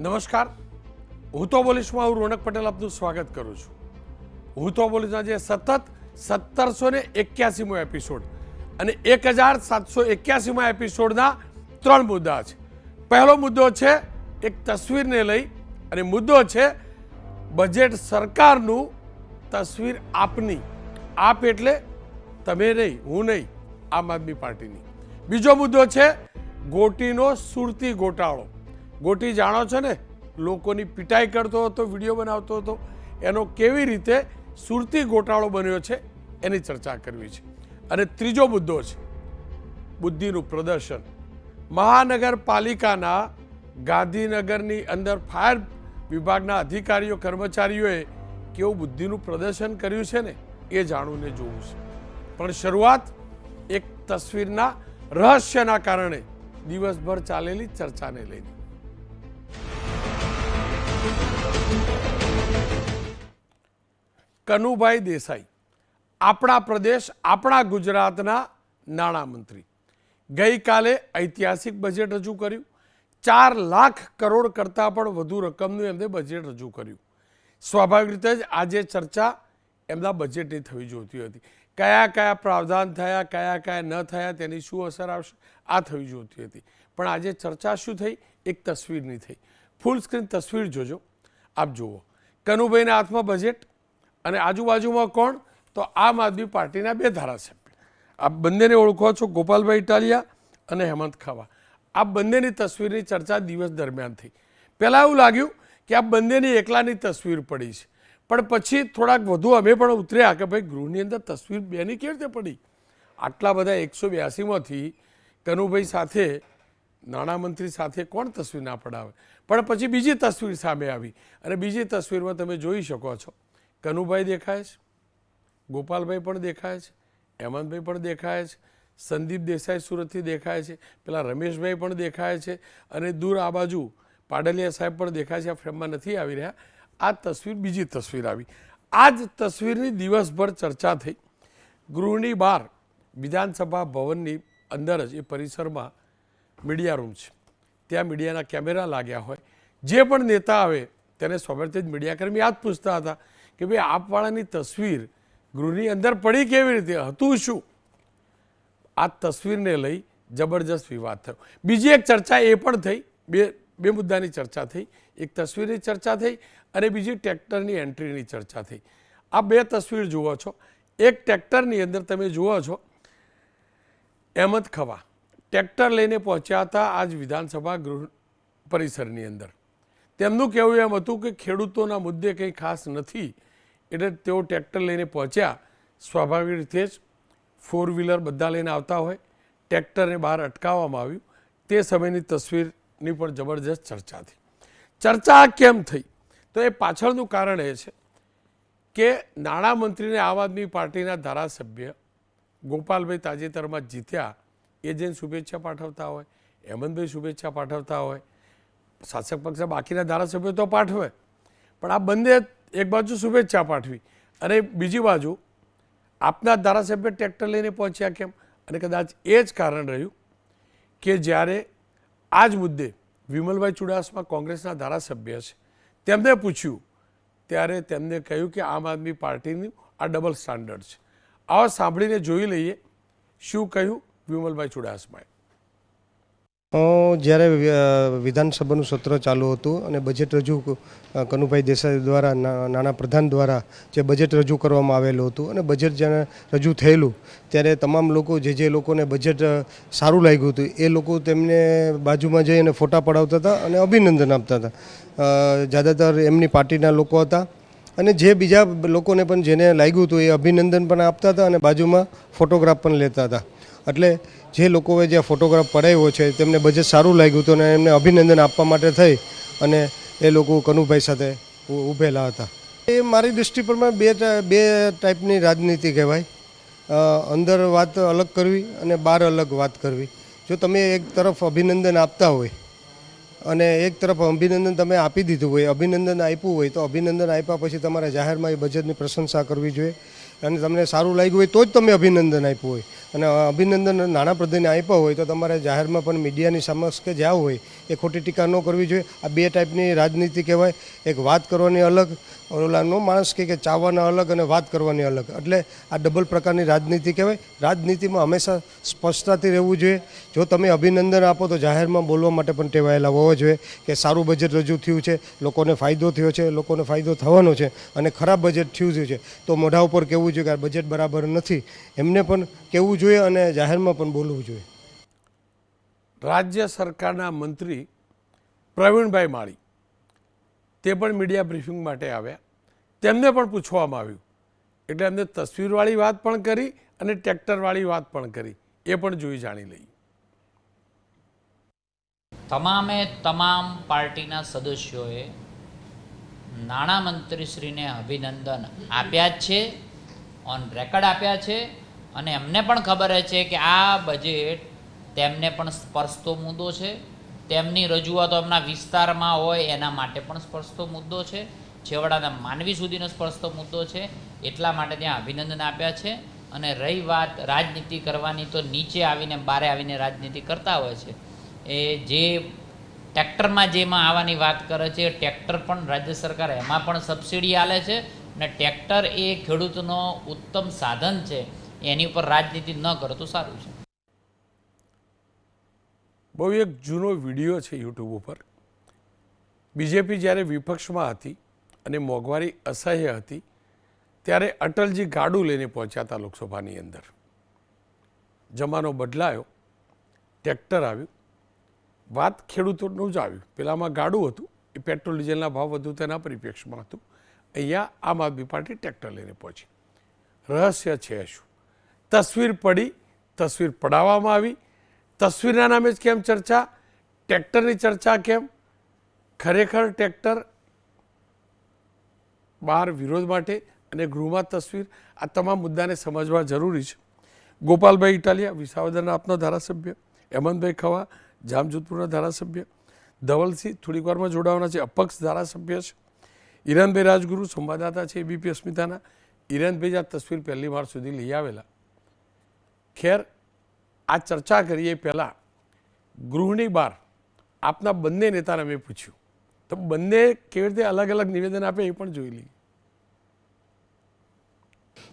નમસ્કાર, હું તો બોલીશમાં હું રોનક પટેલ આપનું સ્વાગત કરું છું. હું તો બોલીશના જે સતત 1781મો એપિસોડ અને 1781મા એપિસોડના 3 મુદ્દા છે. પહેલો મુદ્દો છે એક તસવીરને લઈ અને મુદ્દો છે બજેટ સરકારનું, તસવીર આપની. આપ એટલે તમે નહીં, હું નહીં, આમ આદમી પાર્ટીની. બીજો મુદ્દો છે ગોટીનો સુરતી ગોટાળો. ગોટી જાણો છો ને, લોકોની પિટાઈ કરતો હતો, વિડીયો બનાવતો હતો, એનો કેવી રીતે સુરતી ગોટાળો બન્યો છે એની ચર્ચા કરવી છે. અને ત્રીજો મુદ્દો છે બુદ્ધિનું પ્રદર્શન. મહાનગરપાલિકાના ગાંધીનગરની અંદર ફાયર વિભાગના અધિકારીઓ કર્મચારીઓએ કેવું બુદ્ધિનું પ્રદર્શન કર્યું છે ને એ જાણવું ને જોવું છે. પણ શરૂઆત એક તસવીરના રહસ્યના કારણે દિવસભર ચાલેલી ચર્ચાને લઈને. કનુભાઈ દેસાઈ, આપણા પ્રદેશ, આપણા ગુજરાતના નાણામંત્રી, ગઈકાલે ઐતિહાસિક બજેટ રજૂ કર્યું. 4 લાખ કરોડ કરતાં પણ વધુ રકમનું એમને બજેટ રજૂ કર્યું. સ્વાભાવિક રીતે જ આજે ચર્ચા એમના બજેટની થવી જોઈતી હતી. કયા કયા પ્રાવધાન થયા, કયા કયા ન થયા, તેની શું અસર આવશે, આ થવી જોઈતી હતી. પણ આજે ચર્ચા શું થઈ? એક તસવીરની થઈ. ફૂલ સ્ક્રીન તસવીર જોજો, આપ જુઓ. કનુભાઈના હાથમાં બજેટ અને આજુબાજુમાં કોણ? તો આમ આદમી પાર્ટીના 2 ધારાસભ્ય. આપ બંનેને ઓળખો છો, ગોપાલભાઈ ઇટાલિયા અને હેમંત ખવા. આ બંનેની તસવીરની ચર્ચા દિવસ દરમિયાન થઈ. પહેલાં એવું લાગ્યું કે આ બંનેની એકલાની તસવીર પડી છે, પણ પછી થોડાક વધુ અમે પણ ઉતર્યા કે ભાઈ ગૃહની અંદર તસવીર બેની કેવી રીતે પડી? આટલા બધા 182માંથી કનુભાઈ સાથે, નાણામંત્રી સાથે કોણ તસવીર ના પડાવે? પણ પછી બીજી તસવીર સામે આવી અને બીજી તસવીરમાં તમે જોઈ શકો છો કનુભાઈ દેખાય છે, ગોપાલભાઈ પણ દેખાય છે, હેમંતભાઈ પણ દેખાય છે, સંદીપ દેસાઈ સુરતથી દેખાય છે, પેલા રમેશભાઈ પણ દેખાય છે અને દૂર આ બાજુ પાડલિયા સાહેબ પણ દેખાય છે. આ ફ્રેમમાં નથી આવી રહ્યા. આ તસવીર, બીજી તસવીર આવી. આ જ તસવીરની દિવસભર ચર્ચા થઈ. ગૃહની બહાર વિધાનસભા ભવનની અંદર જ એ પરિસરમાં મીડિયા રૂમ છે, ત્યાં મીડિયાના કેમેરા લાગ્યા હોય. જે પણ નેતા આવે તેને સ્વાભાવિક જ મીડિયાકર્મી આ જ પૂછતા હતા કે ભાઈ આપવાળાની તસવીર ગૃહની અંદર પડી કેવી રીતે, હતું શું? આ તસવીરને લઈ જબરજસ્ત વિવાદ થયો. બીજી એક ચર્ચા એ પણ થઈ, બે મુદ્દાની ચર્ચા થઈ. એક તસવીરની ચર્ચા થઈ અને બીજી ટ્રેક્ટરની એન્ટ્રીની ચર્ચા થઈ. આ 2 તસવીર જુઓ છો. એક ટ્રેક્ટરની અંદર તમે જુઓ છો હેમંત ખવા ટ્રેક્ટર લઈને પહોંચ્યા હતા આજ વિધાનસભા ગૃહ પરિસરની અંદર. તેમનું કહેવું એમ હતું કે ખેડૂતોના મુદ્દે કંઈ ખાસ નથી, એટલે તેઓ ટ્રેક્ટર લઈને પહોંચ્યા. સ્વાભાવિક રીતે જ 4 વ્હીલર બધા લઈને આવતા હોય, ટ્રેક્ટરને બહાર અટકાવવામાં આવ્યું. તે સમયની તસવીરની પણ જબરજસ્ત ચર્ચા થઈ. ચર્ચા કેમ થઈ? તો એ પાછળનું કારણ એ છે કે નાણામંત્રીને આમ આદમી પાર્ટીના ધારાસભ્ય ગોપાલભાઈ તાજેતરમાં જીત્યા, એ જઈને શુભેચ્છા પાઠવતા હોય, હેમંતભાઈ શુભેચ્છા પાઠવતા હોય, શાસક પક્ષના બાકીના ધારાસભ્યો તો પાઠવે, પણ આ બંને એક બાજુ શુભેચ્છા પાઠવી અને બીજી બાજુ આપના ધારાસભ્ય ટ્રેક્ટર લઈને પહોંચ્યા કેમ? અને કદાચ એ જ કારણ રહ્યું કે જ્યારે આ જ મુદ્દે વિમલભાઈ ચુડાસમા કોંગ્રેસના ધારાસભ્ય છે, તેમને પૂછ્યું ત્યારે તેમને કહ્યું કે આમ આદમી પાર્ટીનું આ ડબલ સ્ટાન્ડર્ડ છે. આવો સાંભળીને જોઈ લઈએ શું કહ્યું વિમલભાઈ ચુડાસમાએ. જ્યારે વિધાનસભાનું સત્ર ચાલુ હતું અને બજેટ રજૂ કનુભાઈ દેસાઈ દ્વારા, નાણાં પ્રધાન દ્વારા જે બજેટ રજૂ કરવામાં આવેલું હતું અને બજેટ જ્યારે રજૂ થયેલું ત્યારે તમામ લોકો, જે લોકોને બજેટ સારું લાગ્યું હતું એ લોકો તેમને બાજુમાં જઈ અને ફોટા પડાવતા હતા અને અભિનંદન આપતા હતા. જ્યાદાતર એમની પાર્ટીના લોકો હતા અને જે બીજા લોકોને પણ જેને લાગ્યું હતું એ અભિનંદન પણ આપતા હતા અને બાજુમાં ફોટોગ્રાફ પણ લેતા હતા. એટલે જે લોકોએ જે ફોટોગ્રાફ પડાવ્યો છે તેમને બજેટ સારું લાગ્યું હતું અને એમને અભિનંદન આપવા માટે થઈ અને એ લોકો કનુભાઈ સાથે ઊભેલા હતા. એ મારી દૃષ્ટિ પર બે ટાઈપની રાજનીતિ કહેવાય. અંદર વાત અલગ કરવી અને બહાર અલગ વાત કરવી. જો તમે એક તરફ અભિનંદન આપતા હોય અને એક તરફ અભિનંદન તમે આપી દીધું હોય, અભિનંદન આપ્યું હોય તો અભિનંદન આપ્યા પછી તમારે જાહેરમાં એ બજેટની પ્રશંસા કરવી જોઈએ. અને તમને સારું લાગ્યું હોય તો જ તમે અભિનંદન આપ્યું હોય, અને અભિનંદન નાણાપ્રધાને આપ્યા હોય તો તમારે જાહેરમાં પણ મીડિયાની સમક્ષ કે જ્યાં હોય એ ખોટી ટીકા ન કરવી જોઈએ. આ બે ટાઈપની રાજનીતિ કહેવાય. એક વાત કરવાની અલગ, ઓલાનો માણસ કે ચાવવાના અલગ અને વાત કરવાની અલગ, એટલે આ ડબલ પ્રકારની રાજનીતિ કહેવાય. રાજનીતિમાં હંમેશા સ્પષ્ટતાથી રહેવું જોઈએ. જો તમે અભિનંદન આપો તો જાહેરમાં બોલવા માટે પણ ટેવાયેલા હોવા જોઈએ કે સારું બજેટ રજૂ થયું છે, લોકોને ફાયદો થયો છે, લોકોને ફાયદો થવાનો છે, અને ખરાબ બજેટ થયું છે તો મોઢા ઉપર કહેવું જોઈએ કે આ બજેટ બરાબર નથી, એમને પણ કહેવું જોઈએ અને જાહેરમાં પણ બોલવું જોઈએ. રાજ્ય સરકારના મંત્રી પ્રવીણભાઈ માળી તે પણ મીડિયા બ્રીફિંગ માટે આવ્યા. તેમને પણ પૂછવામાં આવ્યું એટલે એમને તસવીરવાળી વાત પણ કરી અને ટ્રેક્ટરવાળી વાત પણ કરી. એ પણ જોઈ જાણી લઈએ. તમામ પાર્ટીના સદસ્યોએ નાણામંત્રીશ્રીને અભિનંદન આપ્યા જ છે, ઓન રેકોર્ડ આપ્યા છે, અને એમને પણ ખબર છે કે આ બજેટ તેમને પણ સ્પર્શતો મુદ્દો છે. તેમની રજૂઆતો એમના વિસ્તારમાં હોય એના માટે પણ સ્પર્શતો મુદ્દો છે, છેવાડાના માનવી સુધીનો સ્પર્શતો મુદ્દો છે. એટલા માટે ત્યાં અભિનંદન આપ્યા છે. અને રહી વાત રાજનીતિ કરવાની, તો નીચે આવીને બારે આવીને રાજનીતિ કરતા હોય છે. એ જે ટ્રેક્ટરમાં જેમાં આવવાની વાત કરે છે, ટ્રેક્ટર પણ રાજ્ય સરકાર એમાં પણ સબસિડી આલે છે, અને ટ્રેક્ટર એ ખેડૂતનો ઉત્તમ સાધન છે. એની ઉપર રાજનીતિ ન કરો તો સારું છે. બહુ એક જૂનો વિડીયો છે યુટ્યુબ ઉપર. બીજેપી જ્યારે વિપક્ષમાં હતી અને મોંઘવારી અસહ્ય હતી ત્યારે અટલજી ગાડું લઈને પહોંચ્યા હતા લોકસભાની અંદર. જમાનો બદલાયો, ટ્રેક્ટર આવ્યું, વાત ખેડૂતોનું જ આવ્યું. પેલામાં ગાડું હતું, એ પેટ્રોલ ડીઝલના ભાવ વધુ તેના પરિપ્રેક્ષમાં હતું. અહીંયા આમ આદમી પાર્ટી ટ્રેક્ટર લઈને પહોંચી. રહસ્ય છે શું? તસવીર પડી, તસવીર પડાવવામાં આવી. તસવીરના નામે જ કેમ ચર્ચા? ટ્રેક્ટરની ચર્ચા કેમ? ખરેખર ટ્રેક્ટર બહાર વિરોધ માટે અને ગૃહમાં તસવીર, આ તમામ મુદ્દાને સમજવા જરૂરી છે. ગોપાલભાઈ ઇટાલિયા વિસાવદરના આપના ધારાસભ્ય, હેમંતભાઈ ખવા જામજોધપુરના ધારાસભ્ય, ધવલસિંહ થોડીક વારમાં જોડાવાના છે, અપક્ષ ધારાસભ્ય છે, હિરણભાઈ રાજગુરુ સંવાદદાતા છે એબીપી અસ્મિતાના. હિરણભાઈ આ તસવીર પહેલી વાર સુધી લઈ આવેલા. ખેર, આ ચર્ચા કરીએ પહેલાં ગૃહની બહાર આપના બંને નેતાને મેં પૂછ્યું તો બંને કેવી રીતે અલગ અલગ નિવેદન આપે એ પણ જોઈ લઈએ.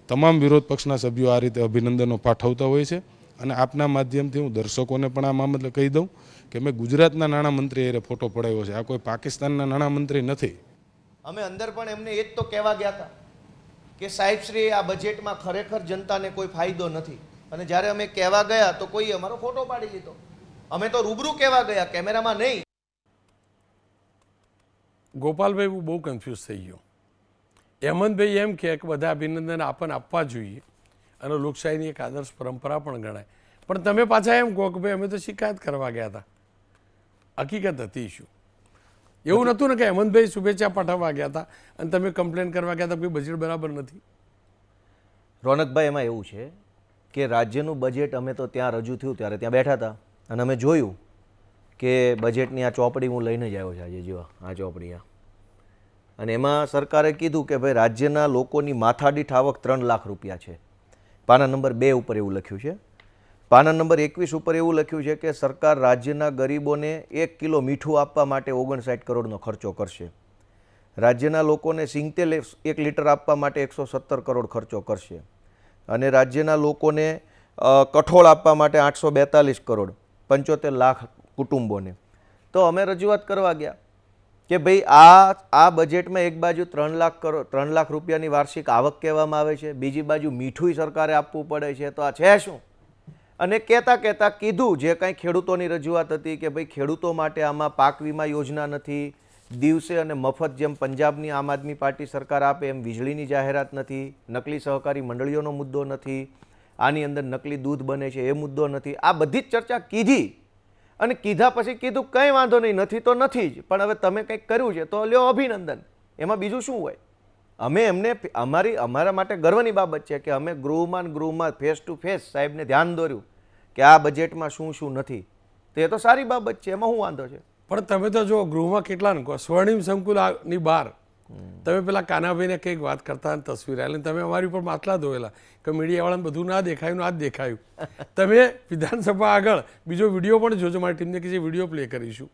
તમામ વિરોધ પક્ષના સભ્યો આ રીતે અભિનંદનો પાઠવતા હોય છે, અને આપના માધ્યમથી હું દર્શકોને પણ આ મામલે કહી દઉં કે મેં ગુજરાતના નાણામંત્રી એ ફોટો પડાવ્યો છે. આ કોઈ પાકિસ્તાનના નાણામંત્રી નથી. અમે અંદર પણ એમને એ જ તો કહેવા ગયા હતા કે સાહેબ શ્રી, આ બજેટમાં ખરેખર જનતાને કોઈ ફાયદો નથી. અને જ્યારે અમે કહેવા ગયા તો કોઈ અમારો ફોટો પાડી લીધો. અમે તો રૂબરૂ કહેવા ગયા, કેમેરામાં નહીં. ગોપાલભાઈ હું બહુ કન્ફ્યુઝ થઈ ગયો. હેમંતભાઈ એમ કહે કે બધા અભિનંદન આપણને આપવા જોઈએ અને લોકશાહીની એક આદર્શ પરંપરા પણ ગણાય, પણ તમે પાછા એમ કહો કે ભાઈ અમે તો શિકાયત કરવા ગયા હતા. હકીકત હતી શું? એવું નહોતું ને કે હેમંતભાઈ શુભેચ્છા પાઠવવા ગયા હતા અને તમે કમ્પ્લેન કરવા ગયા હતા કે બજેટ બરાબર નથી? રોનકભાઈ, એમાં એવું છે કે રાજ્યનું બજેટ અમે તો ત્યાં રજૂ થયું ત્યારે ત્યાં બેઠા હતા અને અમે જોયું કે બજેટની આ ચોપડી હું લઈને જ આવ્યો છું આજે. જો આ ચોપડી, અને એમાં સરકારે કીધું કે ભાઈ રાજ્યના લોકોની માથાદીઠ આવક 3 લાખ રૂપિયા છે. પાના નંબર 2 ઉપર એવું લખ્યું છે. પાના નંબર 21 ઉપર એવું લખ્યું છે કે સરકાર રાજ્યના ગરીબોને 1 કિલો મીઠું આપવા માટે 59 કરોડનો ખર્ચો કરશે. રાજ્યના લોકોને 1 લીટર આપવા માટે 117 કરોડ ખર્ચો કરશે. અને રાજ્યના લોકોને કઠોળ આપવા માટે 842 કરોડ, 75 લાખ કુટુંબોને. તો અમે રજૂઆત કરવા ગયા કે ભાઈ આ બજેટમાં એક બાજુ 3 લાખ રૂપિયાની વાર્ષિક આવક કહેવામાં આવે છે, બીજી બાજુ મીઠું સરકારે આપવું પડે છે, તો આ છે શું? અને કહેતા કીધું જે કાંઈ ખેડૂતોની રજૂઆત હતી કે ભાઈ ખેડૂતો માટે આમાં પાક વીમા યોજના નથી, દિવસે અને મફત જેમ પંજાબની આમ આદમી પાર્ટી સરકાર આપે એમ વીજળીની જાહેરાત નથી, નકલી સહકારી મંડળીઓનો મુદ્દો નથી, આની અંદર નકલી દૂધ બને છે એ મુદ્દો નથી. આ બધી જ ચર્ચા કીધી અને કીધા પછી કીધું કંઈ વાંધો નહીં, નથી તો નથી જ, પણ હવે તમે કંઈક કર્યું છે તો લ્યો અભિનંદન. એમાં બીજું શું હોય? અમે એમને અમારા માટે ગર્વની બાબત છે કે અમે ગૃહમાં ફેસ ટુ ફેસ સાહેબને ધ્યાન દોર્યું કે આ બજેટમાં શું શું નથી. તો એ તો સારી બાબત છે, એમાં શું વાંધો છે? પણ તમે તો જો ગૃહમાં કેટલા કહો, સ્વર્ણિમ સંકુલની બહાર તમે પેલા કાનાભાઈને કંઈક વાત કરતા અને તસવીર આવેલી તમે અમારી ઉપર માટલા ધોયેલા કે મીડિયાવાળાને બધું ના દેખાયું આ જ દેખાયું. તમે વિધાનસભા આગળ બીજો વિડીયો પણ જોજો મારી ટીમને કે જે વિડીયો પ્લે કરીશું.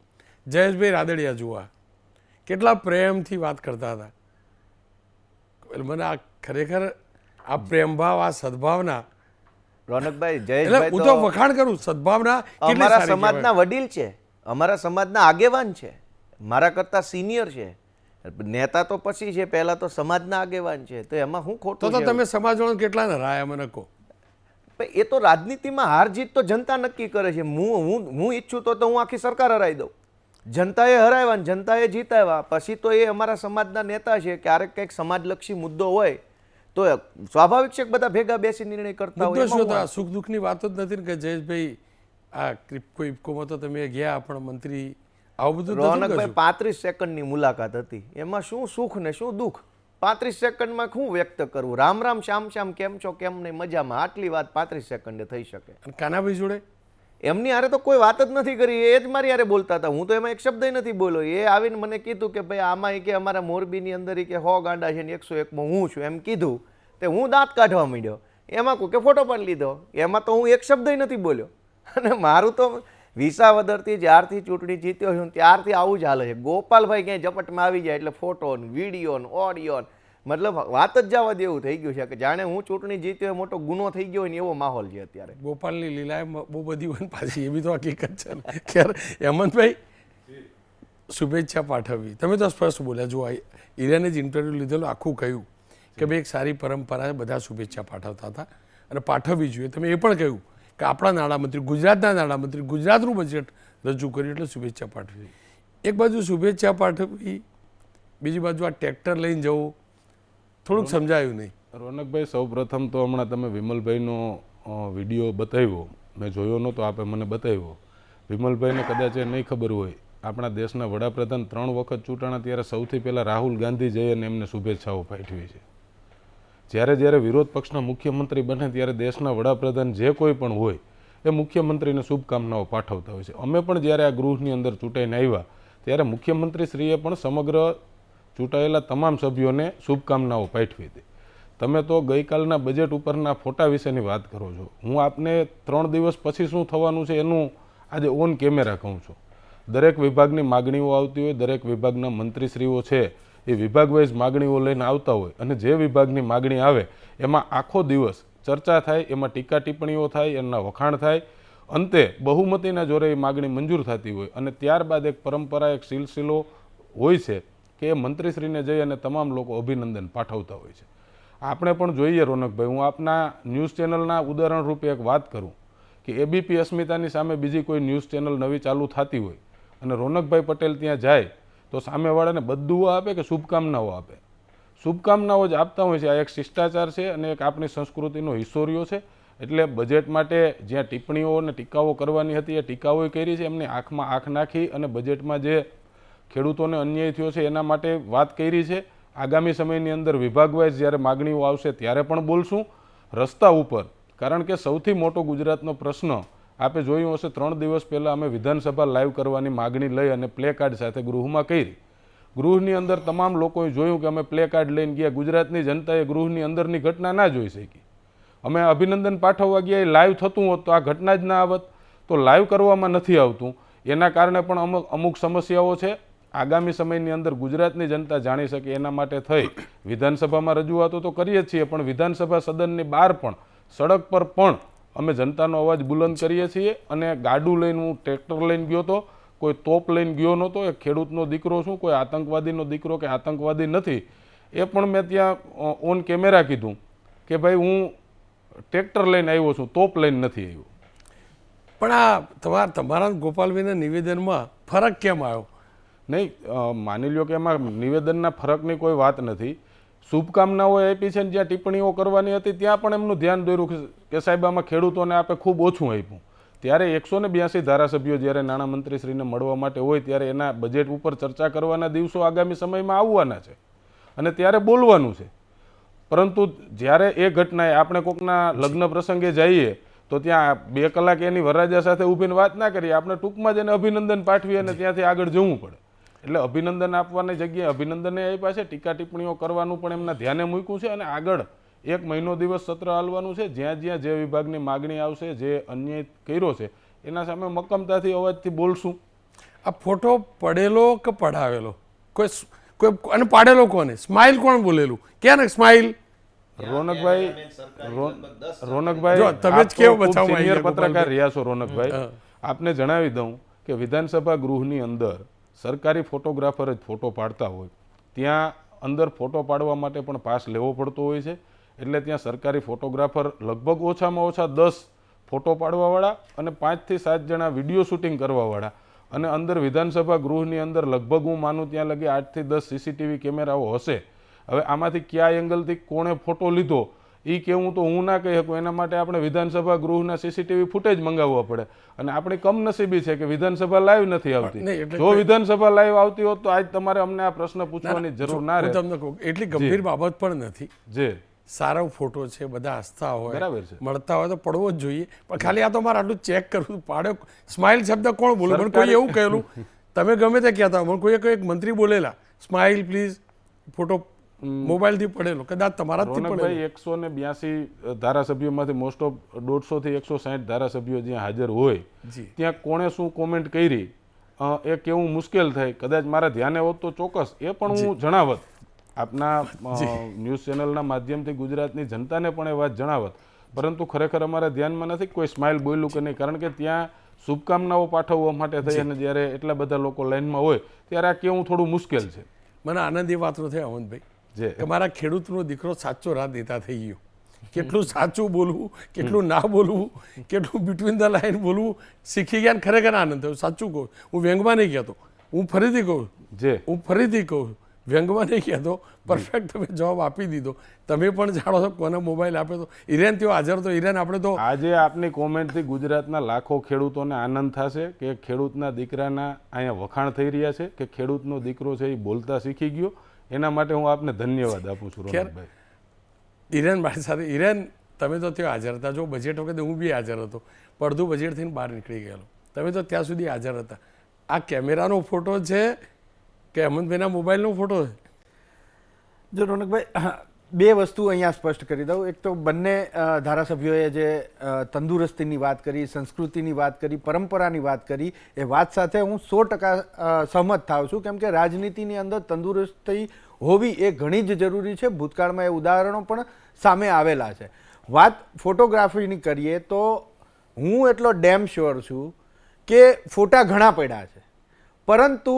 જયેશભાઈ રાદડિયા જુઓ કેટલા પ્રેમથી વાત કરતા હતા. એટલે મને આ ખરેખર આ પ્રેમભાવ આ સદભાવના રોનકભાઈ એટલે જયેશભાઈ હું તો વખાણ કરું સદભાવના કેટલી અમારા સારી સમાજના વડીલ છે, અમારા સમાજના આગેવાન છે, મારા કરતા સિનિયર છે. નેતા તો પછી છે, પહેલા તો સમાજના આગેવાન છે, તો એમાં હું ખોટું તો છે? તમે સમાજવાળા કેટલા ને રાયા મને કહો. ભાઈ, એ તો રાજનીતિમાં હાર જીત તો જનતા નક્કી કરે છે. હું ઈચ્છું તો હું આખી સરકાર હરાવી દઉં. જનતાએ હરાવ્યા ને જનતાએ જીતાવ્યા, પછી તો એ અમારા સમાજના નેતા છે. ક્યારેક કંઈક સમાજલક્ષી મુદ્દો હોય તો સ્વાભાવિક છે કે બધા ભેગા બેસી નિર્ણય કરતા હોય. મુદ્દો શું હતો? સુખ દુઃખની વાતો જ નથી ને કે જયેશભાઈ આ ક્રિપ્કો ઇફકોમાં તો તમે ગયા પણ મંત્રી આવું બધું નહોતું રોનકભાઈ કશું. 35 સેકન્ડની મુલાકાત હતી, એમાં શું સુખ ને શું દુઃખ? 35 સેકન્ડમાં શું વ્યક્ત કરવું? રામ રામ શ્યામ શ્યામ કેમ છો કેમ નહીં મજામાં, આટલી વાત 35 સેકન્ડે થઈ શકે? અને કાનાભાઈ જોડે એમની હારે તો કોઈ વાત જ નથી કરી, એ જ મારી હારે બોલતા હતા. હું તો એમાં એક શબ્દ નથી બોલ્યો. એ આવીને મને કીધું કે ભાઈ આમાં કે અમારા મોરબીની અંદર કે 100 ગાંડા છે ને 101માં હું છું એમ કીધું. તે હું દાંત કાઢવા માંડ્યો. એમાં કોઈ કે ફોટો પણ લીધો. એમાં તો હું એક શબ્દ નથી બોલ્યો. અને મારું તો વિસાવદરથી જ્યારથી ચૂંટણી જીત્યો છું ત્યારથી આવું જ હાલે છે. ગોપાલભાઈ ક્યાંય ઝપટમાં આવી જાય એટલે ફોટો ને વિડીયો ને ઓડિયો મતલબ વાત જ જવા દેવું થઈ ગયું છે કે જાણે હું ચૂંટણી જીત્યો એ મોટો ગુનો થઈ ગયો હોય ને એવો માહોલ છે અત્યારે. ગોપાલની લીલાએ બહુ બધી હોય ને પાછી એવી તો હકીકત છે ને. ખેર હેમંતભાઈ શુભેચ્છા પાઠવવી તમે તો સ્પષ્ટ બોલ્યા. જો ઈરાને જ ઇન્ટરવ્યૂ લીધેલું આખું કહ્યું કે ભાઈ એક સારી પરંપરા છે, બધા શુભેચ્છા પાઠવતા હતા અને પાઠવવી જોઈએ. તમે એ પણ કહ્યું કે આપણા નાણામંત્રી ગુજરાતના નાણામંત્રી ગુજરાતનું બજેટ રજૂ કર્યું એટલે શુભેચ્છા પાઠવી. એક બાજુ શુભેચ્છા પાઠવવી, બીજી બાજુ આ ટ્રેક્ટર લઈને જવું થોડુંક સમજાયું નહીં. રોનકભાઈ, સૌ પ્રથમ તો હમણાં તમે વિમલભાઈનો વિડીયો બતાવ્યો, મેં જોયો નહોતો, આપે મને બતાવ્યો. વિમલભાઈને કદાચ એ નહીં ખબર હોય, આપણા દેશના વડાપ્રધાન 3 વખત ચૂંટાણા ત્યારે સૌથી પહેલાં રાહુલ ગાંધી જઈ અને એમને શુભેચ્છાઓ પાઠવી છે. જ્યારે વિરોધ પક્ષના મુખ્યમંત્રી બને ત્યારે દેશના વડાપ્રધાન જે કોઈ પણ હોય એ મુખ્યમંત્રીને શુભકામનાઓ પાઠવતા હોય છે. અમે પણ જ્યારે આ ગૃહની અંદર ચૂંટાઈને આવ્યા ત્યારે મુખ્યમંત્રીશ્રીએ પણ સમગ્ર ચૂંટાયેલા તમામ સભ્યોને શુભકામનાઓ પાઠવી હતી. તમે તો ગઈકાલના બજેટ ઉપરના ફોટા વિશેની વાત કરો છો. હું આપને 3 દિવસ પછી શું થવાનું છે એનું આજે ઓન કેમેરા કહું છું. દરેક વિભાગની માગણીઓ આવતી હોય, દરેક વિભાગના મંત્રીશ્રીઓ છે એ વિભાગ વાઇઝ માગણીઓ લઈને આવતા હોય અને જે વિભાગની માગણી આવે એમાં આખો દિવસ ચર્ચા થાય, એમાં ટીકા ટિપ્પણીઓ થાય, એમના વખાણ થાય, અંતે બહુમતીના જોરે એ માગણી મંજૂર થતી હોય અને ત્યારબાદ એક પરંપરા, એક સિલસિલો હોય છે કે એ મંત્રીશ્રીને જઈ અને તમામ લોકો અભિનંદન પાઠવતા હોય છે. આપણે પણ જોઈએ રોનકભાઈ, હું આપના ન્યૂઝ ચેનલના ઉદાહરણ રૂપે એક વાત કરું કે એબીપી અસ્મિતાની સામે બીજી કોઈ ન્યૂઝ ચેનલ નવી ચાલુ થતી હોય અને રોનકભાઈ પટેલ ત્યાં જાય તો સામેવાળાને બધું આપે કે શુભકામનાઓ આપે? શુભકામનાઓ જ આપતા હોય છે. આ એક શિષ્ટાચાર છે અને એક આપણી સંસ્કૃતિનો હિસ્સો રહ્યો છે. એટલે બજેટ માટે જ્યાં ટિપ્પણીઓ અને ટીકાઓ કરવાની હતી એ ટીકાઓ કરી છે, એમની આંખમાં આંખ નાખી અને બજેટમાં જે ખેડૂતોને અન્યાય થયો છે એના માટે વાત કરી છે. આગામી સમયની અંદર વિભાગ વાઇઝ જ્યારે માગણીઓ આવશે ત્યારે પણ બોલશું. રસ્તા ઉપર, કારણ કે સૌથી મોટો ગુજરાતનો પ્રશ્ન આપે જોયું હશે, 3 દિવસ પહેલાં અમે વિધાનસભા લાઈવ કરવાની માગણી લઈ અને પ્લે કાર્ડ સાથે ગૃહમાં કરી. ગૃહની અંદર તમામ લોકોએ જોયું કે અમે પ્લે કાર્ડ લઈને ગયા. ગુજરાતની જનતાએ ગૃહની અંદરની ઘટના ના જોઈ શકી. અમે અભિનંદન પાઠવવા ગયા, એ લાઈવ થતું હોત તો આ ઘટના જ ના આવત. તો લાઈવ કરવામાં નથી આવતું, એના કારણે પણ અમુક સમસ્યાઓ છે. આગામી સમયની અંદર ગુજરાતની જનતા જાણી શકે એના માટે થઈ વિધાનસભામાં રજૂઆતો તો કરીએ જ છીએ, પણ વિધાનસભા સદનની બહાર પણ સડક પર પણ અમે જનતાનો અવાજ બુલંદ કરીએ છીએ. અને ગાડું લઈને, હું ટ્રેક્ટર લઈને ગયો તો, કોઈ તોપ લઈને ગયો નહોતો. એક ખેડૂતનો દીકરો છું, કોઈ આતંકવાદીનો દીકરો કે આતંકવાદી નથી. એ પણ મેં ત્યાં ઓન કેમેરા કીધું કે ભાઈ હું ટ્રેક્ટર લઈને આવ્યો છું, તોપ લઈને નથી આવ્યો. પણ આ તમારા ગોપાલભાઈના નિવેદનમાં ફરક કેમ આવ્યો? નહીં, માની લ્યો કે એમાં નિવેદનના ફરકની કોઈ વાત નથી. શુભકામનાઓ આપી છે ને જ્યાં ટિપ્પણીઓ કરવાની હતી ત્યાં પણ એમનું ધ્યાન દોર્યું કે સાહેબ આમાં ખેડૂતોને આપે ખૂબ ઓછું આપ્યું. ત્યારે 182 ધારાસભ્યો જ્યારે નાણામંત્રીશ્રીને મળવા માટે હોય ત્યારે એના બજેટ ઉપર ચર્ચા કરવાના દિવસો આગામી સમયમાં આવવાના છે અને ત્યારે બોલવાનું છે. પરંતુ જ્યારે એ ઘટનાએ આપણે કોકના લગ્ન પ્રસંગે જઈએ તો ત્યાં 2 કલાક એની વરરાજા સાથે ઊભીને વાત ના કરીએ, આપણે ટૂંકમાં જ એને અભિનંદન પાઠવીએ અને ત્યાંથી આગળ જવું પડે. એટલે અભિનંદન આપવાની જગ્યાએ અભિનંદને આપ્યા છે, ટીકા ટિપ્પણીઓ કરવાનું પણ એમના ધ્યાને મૂક્યું છે અને આગળ 1 મહિનો દિવસ સત્ર હાલવાનું છે. જ્યાં જ્યાં જે વિભાગની માગણી આવશે, જે અન્યાય કર્યો છે એના સામે મક્કમતાથી અવાજથી બોલશું. આ ફોટો પડેલો કે પડાવેલો? કોઈ અને પાડેલો કોને? સ્માઇલ કોણ બોલેલું? ક્યાં ને સ્માઇલ? રોનકભાઈ જો, તમે જ કેવો બચાવમાં સિનિયર આવી ગયા, પત્રકાર રહ્યા છો રોનકભાઈ, આપને જણાવી દઉં કે વિધાનસભા ગૃહની અંદર સરકારી ફોટોગ્રાફર જ ફોટો પાડતા હોય, ત્યાં અંદર ફોટો પાડવા માટે પણ પાસ લેવો પડતો હોય છે. એટલે ત્યાં સરકારી ફોટોગ્રાફર લગભગ ઓછામાં ઓછા 10 ફોટો પાડવાવાળા અને 5 થી 7 જણા વિડીયો શૂટિંગ કરવાવાળા, અને અંદર વિધાનસભા ગૃહની અંદર લગભગ હું માનું ત્યાં લગી 8 થી 10 સીસીટીવી કેમેરાઓ હશે. હવે આમાંથી કયા એંગલથી કોણે ફોટો લીધો એ કેવું તો હું ના કહી શકું. એના માટે આપણે વિધાનસભા ગૃહના સીસીટીવી ફૂટેજ મંગાવવા પડે, અને આપણી કમનસીબી છે કે વિધાનસભા લાઈવ નથી આવતી. જો વિધાનસભા લાઈવ આવતી હોત તો આજ તમારે અમને આ પ્રશ્ન પૂછવાની જરૂર ના રહે. તમને કહું, એટલી ગંભીર બાબત પણ નથી. જે સારો ફોટો છે, બધા હસતા હોય, બરાબર છે, મળતા હોય તો પડવો જ જોઈએ. પણ ખાલી આ તો મારે આટલું ચેક કરવું, પાડ્યો સ્માઇલ શબ્દ કોણ બોલે? મને કોઈ એવું કહેલું, તમે ગમે તે કહેતા, મને કોઈ એક મંત્રી બોલેલા સ્માઇલ પ્લીઝ, ફોટો મોબાઈલથી પડેલો, કદાચ તમારા જ રોનકભાઈ 182 ધારાસભ્યોમાંથી મોસ્ટ ઓફ 150 થી 160 ધારાસભ્યો જ્યાં હાજર હોય ત્યાં કોણે શું કોમેન્ટ કરી એ કેવું મુશ્કેલ થાય. કદાચ મારા ધ્યાને હોત તો ચોક્કસ એ પણ હું જણાવત, આપના ન્યૂઝ ચેનલના માધ્યમથી ગુજરાતની જનતાને પણ એ વાત જણાવત. પરંતુ ખરેખર અમારા ધ્યાનમાં નથી કોઈ સ્માઇલ બોલ્યું કે નહીં, કારણ કે ત્યાં શુભકામનાઓ પાઠવવા માટે થઈ અને જ્યારે એટલા બધા લોકો લાઈનમાં હોય ત્યારે આ કેવું થોડું મુશ્કેલ છે. મને આનંદ એ વાતનો થયો અમનભાઈ કે મારા ખેડૂતનો દીકરો સાચો રાત દેતા થઈ ગયો. કેટલું સાચું બોલવું, કેટલું ના બોલવું, કેટલું બિટવીન ધ લાઈન બોલવું શીખી ગયા. ખરેખર આનંદ થયો. સાચું કહું, હું વ્યંગમાં નહીં કહેતો, હું ફરીથી કહું વ્યંગમાં નહીં કહેતો. પરફેક્ટ તમે જવાબ આપી દીધો. તમે પણ જાણો છો કોને મોબાઈલ આપે તો ઈરેન તેઓ હાજર તો ઈરેન આપણે તો આજે આપની કોમેન્ટથી ગુજરાતના લાખો ખેડૂતોને આનંદ થશે કે ખેડૂતના દીકરાના અહીંયા વખાણ થઈ રહ્યા છે, કે ખેડૂતનો દીકરો છે એ બોલતા શીખી ગયો. એના માટે હું આપને ધન્યવાદ આપું છું રોનકભાઈ. ઈરેન મારી સાથે, ઈરેન તમે તો ત્યાં હાજર હતા. જો બજેટ વખતે હું બી હાજર હતો, પડધું બજેટ થઈને બહાર નીકળી ગયેલો. તમે તો ત્યાં સુધી હાજર હતા. આ કેમેરાનો ફોટો છે કે અમનભાઈના મોબાઈલનો ફોટો છે? જો રોનકભાઈ, બે વસ્તુ અહીંયા સ્પષ્ટ કરી દઉં. એક તો બંને ધારાસભ્યોએ જે તંદુરસ્તીની વાત કરી, સંસ્કૃતિની વાત કરી, પરંપરાની વાત કરી, એ વાત સાથે હું 100% સહમત થાઉં છું. કેમ કે રાજનીતિની અંદર તંદુરસ્તી હોવી એ ઘણી જ જરૂરી છે. ભૂતકાળમાં એ ઉદાહરણો પણ સામે આવેલા છે. વાત ફોટોગ્રાફીની કરીએ તો હું એટલો ડેમ શ્યોર છું કે ફોટા ઘણા પડ્યા છે, પરંતુ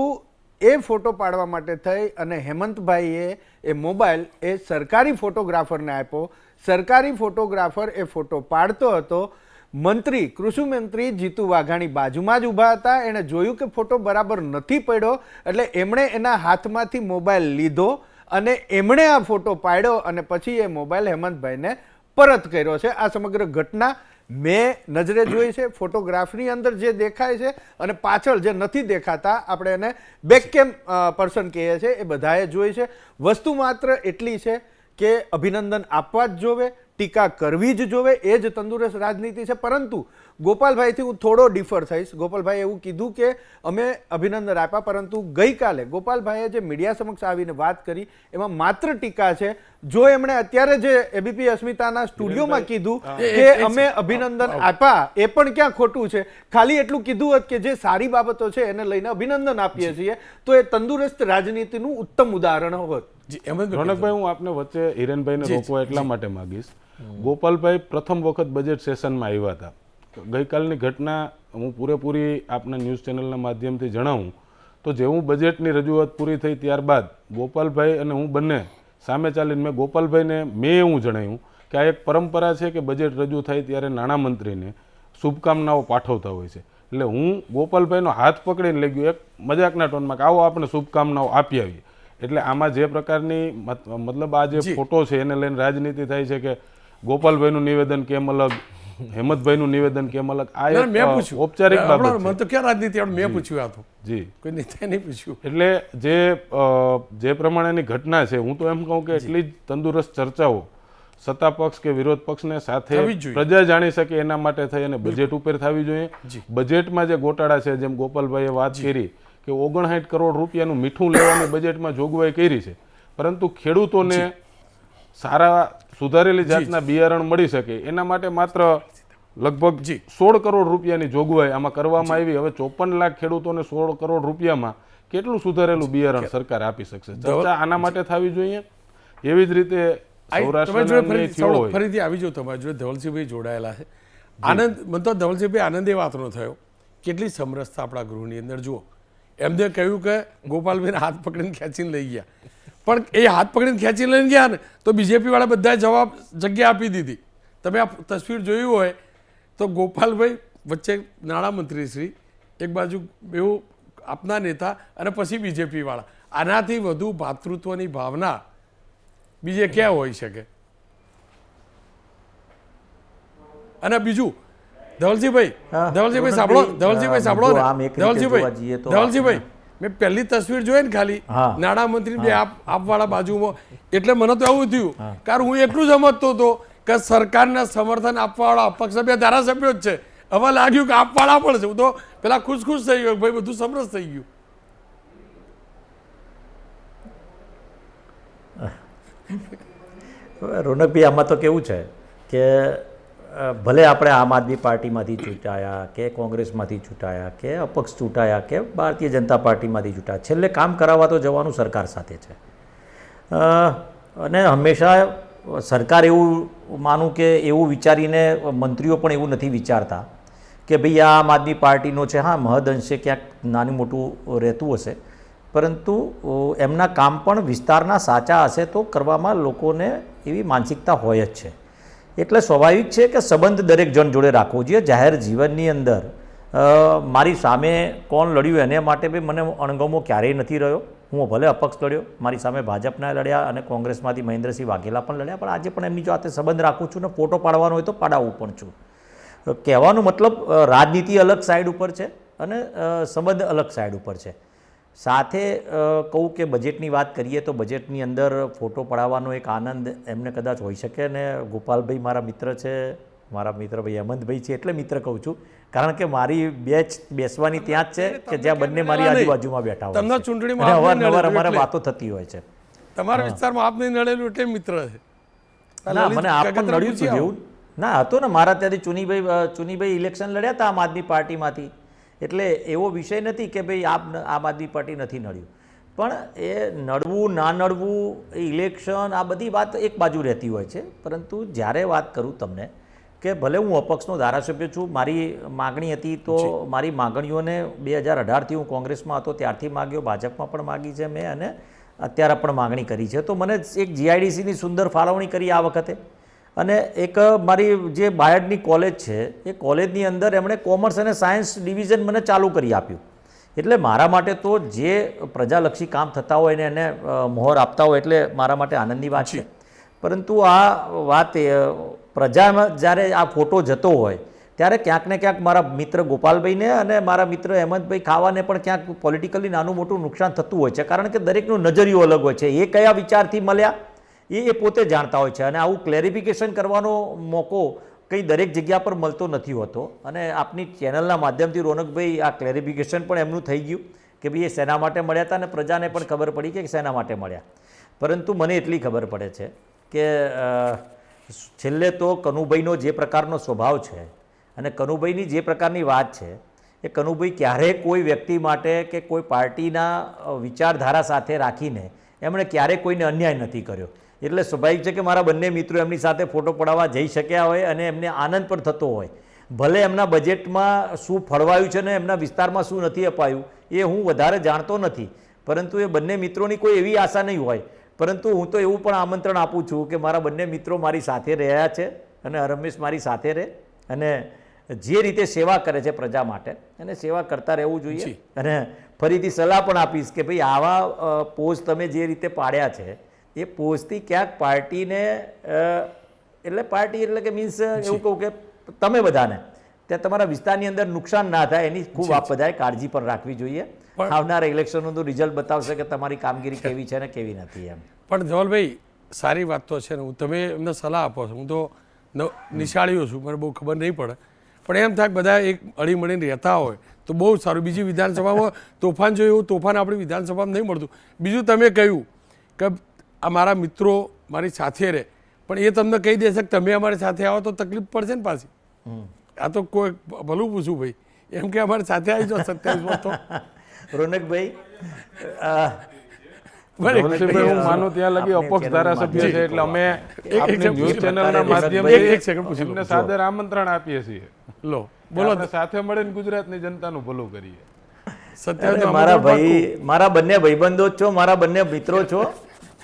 એ ફોટો પાડવા માટે થઈ અને હેમંતભાઈએ એ મોબાઈલ એ સરકારી ફોટોગ્રાફરને આપ્યો. સરકારી ફોટોગ્રાફર એ ફોટો પાડતો હતો. મંત્રી, કૃષિ મંત્રી જીતુ વાઘાણી બાજુમાં જ ઊભા હતા. એણે જોયું કે ફોટો બરાબર નથી પડ્યો, એટલે એમણે એના હાથમાંથી મોબાઈલ લીધો અને એમણે આ ફોટો પાડ્યો અને પછી એ મોબાઈલ હેમંતભાઈને પરત કર્યો છે. આ સમગ્ર ઘટના મેં નજરે જોઈ છે. ફોટોગ્રાફની અંદર જે દેખાય છે અને પાછળ જે નથી દેખાતા, આપણે એને બેકકેમ પર્સન કહીએ છીએ, એ બધાએ જોઈ છે. વસ્તુ માત્ર એટલી છે કે અભિનંદન આપવા જ જોવે, ટીકા કરવી જ જોવે, એ જ તંદુરસ્ત રાજનીતિ છે. પરંતુ ગોપાલભાઈથી હું થોડો ડિફર થઈશ. ગોપાલભાઈએ એવું કીધું કે અમે અભિનંદન આપ્યા, પરંતુ ગઈકાલે ગોપાલભાઈએ જે મીડિયા સમક્ષ આવીને વાત કરી એમાં માત્ર ટીકા છે. જો એમણે અત્યારે જે એબીપી અસ્મિતાના સ્ટુડિયોમાં કીધું કે અમે અભિનંદન આપ્યા, એ પણ ક્યાં ખોટું છે. ખાલી એટલું કીધું હોત કે જે સારી બાબતો છે એને લઈને અભિનંદન આપીએ છીએ, તો એ તંદુરસ્ત રાજનીતિનું ઉત્તમ ઉદાહરણ હોત. રોનકભાઈ, હું આપને વચ્ચે હિરેનભાઈને રોકવા એટલા માટે માંગીશ. ગોપાલભાઈ પ્રથમ વખત બજેટ સેશનમાં આવ્યા હતા. ગઈકાલની ઘટના હું પૂરેપૂરી આપના ન્યૂઝ ચેનલના માધ્યમથી જણાવું તો જેવું બજેટની રજૂઆત પૂરી થઈ ત્યારબાદ ગોપાલભાઈ અને હું બંને સામે ચાલીને મેં ગોપાલભાઈને એવું જણાવ્યું કે આ એક પરંપરા છે કે બજેટ રજૂ થાય ત્યારે નાણામંત્રીને શુભકામનાઓ પાઠવતા હોય છે. એટલે હું ગોપાલભાઈનો હાથ પકડીને લઈ ગયો એક મજાકના ટોનમાં કે આવો આપણે શુભકામનાઓ આપી આવીએ. એટલે આમાં જે પ્રકારની મતલબ આ જે ફોટો છે એને લઈને રાજનીતિ થાય છે કે ગોપાલભાઈનું નિવેદન કેમ અલગ, હેમંતભાઈનું નિવેદન કેમ અલગ, આ એક ઔપચારિક બાબત છે. મને તો ક્યાં રાજનીતિ મેં પૂછ્યું આ તો જી કોઈ નેતાએ નહીં પૂછ્યું. એટલે જે પ્રમાણેની ઘટના છે, હું તો એમ કહું કે એટલી જ તંદુરસ્ત ચર્ચાઓ સત્તા પક્ષ કે વિરોધ પક્ષને સાથે પ્રજા જાણી શકે એના માટે થઈ અને બજેટ ઉપર થવી જોઈએ. બજેટમાં જે ગોટાળા છે, જેમ ગોપાલભાઈએ વાત કરી કે 59 કરોડ રૂપિયાનું મીઠું લેવાની બજેટમાં જોગવાઈ કરી છે, પરંતુ ખેડૂતોને સારા સુધારેલી જાતના બિયારણ મળી શકે એના માટે માત્ર લગભગ 16 કરોડ રૂપિયાની જોગવાઈ આમાં કરવામાં આવી. હવે 54 લાખ ખેડૂતોને 16 કરોડ રૂપિયામાં કેટલું સુધારેલું બિયારણ સરકાર આપી શકશે? ચર્ચા આના માટે થવી જોઈએ. એવી જ રીતે ફરીથી આવી જાઓ, તમારી જોડે ધવલસિંહભાઈ જોડાયેલા છે. આનંદ, મને તો ધવલસિંહભાઈ આનંદ એ વાતનો થયો, કેટલી સમરસતા આપણા ગૃહની અંદર. જુઓ, એમને કહ્યું કે ગોપાલભાઈને હાથ પકડીને ખેંચીને લઈ ગયા, પણ એ હાથ પકડીને ખેંચીને લઈને ગયા ને તો બીજેપી વાળા બધાએ જવાબ જગ્યા આપી દીધી. તમે આ તસવીર જોયું હોય તો ગોપાલભાઈ વચ્ચે નાણામંત્રી શ્રી, એક બાજુ એવું આપના નેતા અને પછી બીજેપી વાળા. આનાથી વધુ ભાતૃત્વની ભાવના બીજે ક્યાં હોઈ શકે? અને બીજું ધવલસિંહભાઈ સાંભળો, ધવલસિંહભાઈ મેં પહેલી તસવીર જોઈ ને ખાલી નાણામંત્રી બે આપવાળા બાજુમાં, એટલે મને તો એવું થયું, કારણ હું એટલું સમજતો હતો કે સરકારને સમર્થન આપવાવાળા અપક્ષ બે ધારાસભ્યો જ છે. હવે લાગ્યું કે આપવાળા પણ છે. હું તો પેલા ખુશ થઈ ગયો, ભાઈ બધું સમરસ થઈ ગયું. રોનકભાઈ, આમાં તો કેવું છે કે ભલે આપણે આમ આદમી પાર્ટીમાંથી ચૂંટાયા કે કોંગ્રેસમાંથી ચૂંટાયા કે અપક્ષ ચૂંટાયા કે ભારતીય જનતા પાર્ટીમાંથી ચૂંટાયા, છેલ્લે કામ કરાવવા તો જવાનું સરકાર સાથે છે. અને હંમેશા સરકાર એવું માનું કે એવું વિચારીને મંત્રીઓ પણ એવું નથી વિચારતા કે ભાઈ આ આમ આદમી પાર્ટીનો છે. હા, મહદઅંશે ક્યાંક નાનું મોટું રહેતું હશે, પરંતુ એમના કામ પણ વિસ્તારના સાચા હશે તો કરવામાં લોકોને એવી માનસિકતા હોય જ છે. એટલે સ્વાભાવિક છે કે સંબંધ દરેક જણ જોડે રાખવો જોઈએ. જાહેર જીવનની અંદર મારી સામે કોણ લડ્યું એને માટે બી મને અણગમો ક્યારેય નથી રહ્યો. હું ભલે અપક્ષ લડ્યો, મારી સામે ભાજપના લડ્યા અને કોંગ્રેસમાંથી મહેન્દ્રસિંહ વાઘેલા પણ લડ્યા, પણ આજે પણ એમની સાથે સંબંધ રાખું છું ને ફોટો પાડવાનો હોય તો પાડાવું પણ છું. કહેવાનો મતલબ રાજનીતિ અલગ સાઈડ ઉપર છે અને સંબંધ અલગ સાઈડ ઉપર છે. સાથે કહું કે બજેટની વાત કરીએ તો બજેટની અંદર ફોટો પડાવવાનો એક આનંદ એમને કદાચ હોઈ શકે. ને ગોપાલભાઈ મારા મિત્ર છે, મારા મિત્ર ભાઈ હેમંતભાઈ છે, એટલે મિત્ર કહું છું, કારણ કે મારી બેચ બેસવાની ત્યાં જ છે કે જ્યાં બંને મારી આજુબાજુમાં બેઠા હોય. તમને ચૂંટણીમાં અવારનવાર અમારે વાતો થતી હોય છે. તમારા વિસ્તારમાં આપને નડેલું એટલે મિત્ર છે. ના, મને આપ પણ નડ્યું છે જેવું ના હતું ને. મારા ત્યાંથી ચુનીભાઈ ઇલેક્શન લડ્યા હતા આમ આદમી પાર્ટીમાંથી, એટલે એવો વિષય નથી કે ભાઈ આમ આદમી પાર્ટી નથી નડ્યું. પણ એ નડવું ના નડવું, ઇલેક્શન, આ બધી વાત એક બાજુ રહેતી હોય છે. પરંતુ જ્યારે વાત કરું તમને કે ભલે હું અપક્ષનો ધારાસભ્ય છું, મારી માગણી હતી તો મારી માગણીઓને 2018થી હું કોંગ્રેસમાં હતો ત્યારથી માગ્યો, ભાજપમાં પણ માગી છે મેં અને અત્યારે પણ માગણી કરી છે. તો મને એક GIDCની સુંદર ફાળવણી કરી આ વખતે. અને એક મારી જે બાયડની કોલેજ છે એ કોલેજની અંદર એમણે કોમર્સ અને સાયન્સ ડિવિઝન મને ચાલુ કરી આપ્યું. એટલે મારા માટે તો જે પ્રજાલક્ષી કામ થતા હોય ને એને મોહર આપતા હોય એટલે મારા માટે આનંદની વાત છે. પરંતુ આ વાત પ્રજામાં જ્યારે આ ફોટો જતો હોય ત્યારે ક્યાંક ને ક્યાંક મારા મિત્ર ગોપાલભાઈને અને મારા મિત્ર હેમંતભાઈ ખાવાને પણ ક્યાંક પોલિટિકલી નાનું મોટું નુકસાન થતું હોય છે. કારણ કે દરેકનો નજરિયો અલગ હોય છે. એ કયા વિચારથી મળ્યા એ પોતે જાણતા હોય છે. અને આવું ક્લેરિફિકેશન કરવાનો મોકો કંઈ દરેક જગ્યા પર મળતો નથી હોતો. અને આપની ચેનલના માધ્યમથી રોનકભાઈ આ ક્લેરિફિકેશન પણ એમનું થઈ ગયું કે ભાઈ એ શેના માટે મળ્યા હતા અને પ્રજાને પણ ખબર પડી કે શેના માટે મળ્યા. પરંતુ મને એટલી ખબર પડે છે કે છેલ્લે તો કનુભાઈનો જે પ્રકારનો સ્વભાવ છે અને કનુભાઈની જે પ્રકારની વાત છે એ કનુભાઈ ક્યારેય કોઈ વ્યક્તિ માટે કે કોઈ પાર્ટીના વિચારધારા સાથે રાખીને એમણે ક્યારેય કોઈને અન્યાય નથી કર્યો. એટલે સ્વાભાવિક છે કે મારા બંને મિત્રો એમની સાથે ફોટો પડાવવા જઈ શક્યા હોય અને એમને આનંદ પણ થતો હોય. ભલે એમના બજેટમાં શું ફળવાયું છે ને એમના વિસ્તારમાં શું નથી અપાયું એ હું વધારે જાણતો નથી, પરંતુ એ બંને મિત્રોની કોઈ એવી આશા નહીં હોય. પરંતુ હું તો એવું પણ આમંત્રણ આપું છું કે મારા બંને મિત્રો મારી સાથે રહ્યા છે અને રમેશ મારી સાથે રહે અને જે રીતે સેવા કરે છે પ્રજા માટે અને સેવા કરતા રહેવું જોઈએ. અને ફરીથી સલાહ પણ આપીશ કે ભાઈ આવા પોઝ તમે જે રીતે પાડ્યા છે એ પોઝથી ક્યાંક પાર્ટીને એટલે પાર્ટી એટલે કે મીન્સ એવું કહું કે તમે બધાને ત્યાં તમારા વિસ્તારની અંદર નુકસાન ના થાય એની ખૂબ આપ બધાએ કાળજી પણ રાખવી જોઈએ. આવનારા ઇલેક્શનનું રિઝલ્ટ બતાવશે કે તમારી કામગીરી કેવી છે ને કેવી નથી એમ. પણ ધવલભાઈ સારી વાત તો છે ને, તમે એમને સલાહ આપો છો, હું તો નિશાળીઓ છું, મને બહુ ખબર નહીં પડે, પણ એમ થાય કે બધા એક હળી મળીને રહેતા હોય તો બહુ સારું. બીજી વિધાનસભામાં તોફાન જોયું એવું તોફાન આપણી વિધાનસભામાં નહીં મળતું. બીજું તમે કહ્યું કે આ મારા મિત્રો મારી સાથે રહે, પણ એ તમને કહી દેશે કે તમે અમારી સાથે આવો તો તકલીફ પડશે ને પાછી. આ તો કોઈ ભલું પૂછું ભાઈ, એમ કે અમારી સાથે આવી જાઓ 27 તો રોનકભાઈ ધવલસિંહભાઈ, હું માનું ત્યાં લગી અપક્ષ ધારાસભ્ય છે એટલે અમે આપની ન્યૂઝ ચેનલના એક માધ્યમથી સેકન્ડ પૂછી એમને સાદર આમંત્રણ આપીએ છીએ. લો બોલો, સાથે મળીને ગુજરાતની જનતાનું ભલું કરીએ. 27 અરે મારા ભાઈ, મારા બંને ભાઈબંધો જ છો, મારા બંને મિત્રો છો,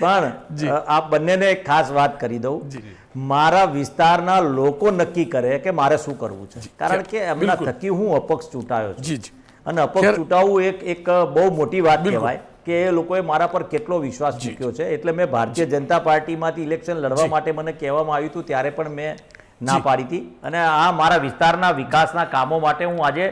પણ આપ બંનેને એક ખાસ વાત કરી દઉં. મારા વિસ્તારના લોકો નક્કી કરે કે મારે શું કરવું છે, કારણ કે એમના થકી હું અપક્ષ ચૂંટાયો છું. જી જી અને અપક્ષ ચૂંટાવવું એક બહુ મોટી વાત કહેવાય કે એ લોકોએ મારા પર કેટલો વિશ્વાસ મૂક્યો છે. એટલે મેં ભારતીય જનતા પાર્ટીમાંથી ઇલેક્શન લડવા માટે મને કહેવામાં આવ્યું હતું ત્યારે પણ મેં ના પાડી હતી. અને આ મારા વિસ્તારના વિકાસના કામો માટે હું આજે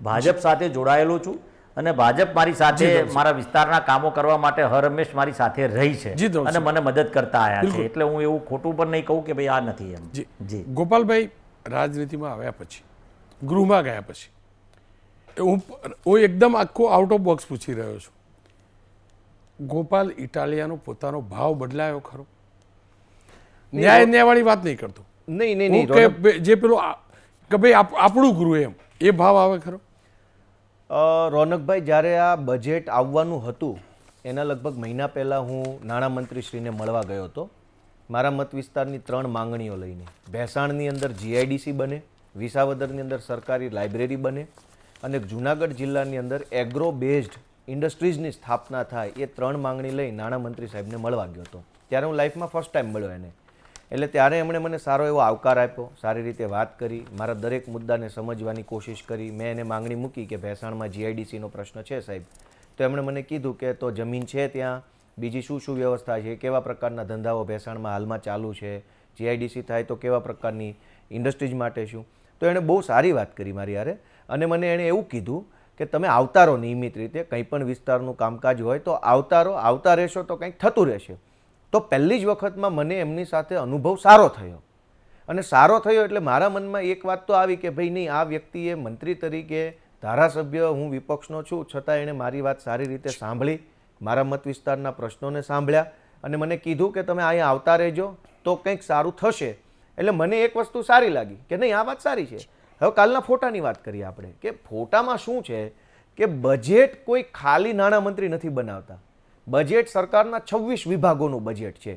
ભાજપ સાથે જોડાયેલો છું અને ભાજપ મારી સાથે મારા વિસ્તારના કામો કરવા માટે હર હંમેશ મારી સાથે રહી છે અને મને મદદ કરતા આવ્યા છે. એટલે હું એવું ખોટું પણ નહીં કહું કે ભાઈ આ નથી એમ. જી ગોપાલભાઈ, રાજનીતિમાં આવ્યા પછી, ગૃહમાં ગયા પછી હું એકદમ આખો આઉટ ઓફ બોક્સ પૂછી રહ્યો છું. ગોપાલ ઇટાલિયાનો પોતાનો ભાવ બદલાયો ખરો? ન્યાયવાળી વાત નહીં કરતો, નહીં કે જે પેલું કે ભાઈ આપણું ગૃહ એમ એ ભાવ આવે ખરો? રોનકભાઈ, જ્યારે આ બજેટ આવવાનું હતું એના લગભગ મહિના પહેલાં હું નાણામંત્રીશ્રીને મળવા ગયો હતો મારા મત વિસ્તારની 3 માંગણીઓ લઈને. ભેસાણની અંદર GIDC બને, વિસાવદરની અંદર સરકારી લાઇબ્રેરી બને અને જુનાગઢ જિલ્લાની અંદર એગ્રો બેઝડ ઇન્ડસ્ટ્રીઝની સ્થાપના થાય, એ 3 માંગણી લઈ નાણામંત્રી સાહેબને મળવા ગયો હતો. ત્યારે હું લાઈફમાં ફર્સ્ટ ટાઈમ મળ્યો એને. એટલે ત્યારે એમણે મને સારો એવો આવકાર આપ્યો, સારી રીતે વાત કરી, મારા દરેક મુદ્દાને સમજવાની કોશિશ કરી. મેં એને માંગણી મૂકી કે ભેસાણમાં GIDCનો પ્રશ્ન છે સાહેબ, તો એમણે મને કીધું કે તો જમીન છે ત્યાં, બીજી શું શું વ્યવસ્થા છે, કેવા પ્રકારના ધંધાઓ ભેસાણમાં હાલમાં ચાલુ છે, GIDC થાય તો કેવા પ્રકારની ઇન્ડસ્ટ્રીઝ માટે શું. તો એણે બહુ સારી વાત કરી મારી યારે. અને મને એણે એવું કીધું કે તમે આવતા રહો નિયમિત રીતે, કંઈ પણ વિસ્તારનું કામકાજ હોય તો આવતા રહેશો તો કંઈક થતું રહેશે. તો પહેલી જ વખતમાં મને એમની સાથે અનુભવ સારો થયો. અને સારો થયો એટલે મારા મનમાં એક વાત તો આવી કે ભાઈ નહીં, આ વ્યક્તિએ મંત્રી તરીકે, ધારાસભ્ય, હું વિપક્ષનો છું, છતાં એણે મારી વાત સારી રીતે સાંભળી, મારા મત વિસ્તારના પ્રશ્નોને સાંભળ્યા અને મને કીધું કે તમે અહીંયા આવતા રહેજો તો કંઈક સારું થશે. એટલે મને એક વસ્તુ સારી લાગી કે નહીં, આ વાત સારી છે. હવે કાલના ફોટાની વાત કરીએ આપણે, કે ફોટામાં શું છે કે બજેટ કોઈ ખાલી નાણામંત્રી નથી બનાવતા. બજેટ સરકારના 26 વિભાગોનું બજેટ છે.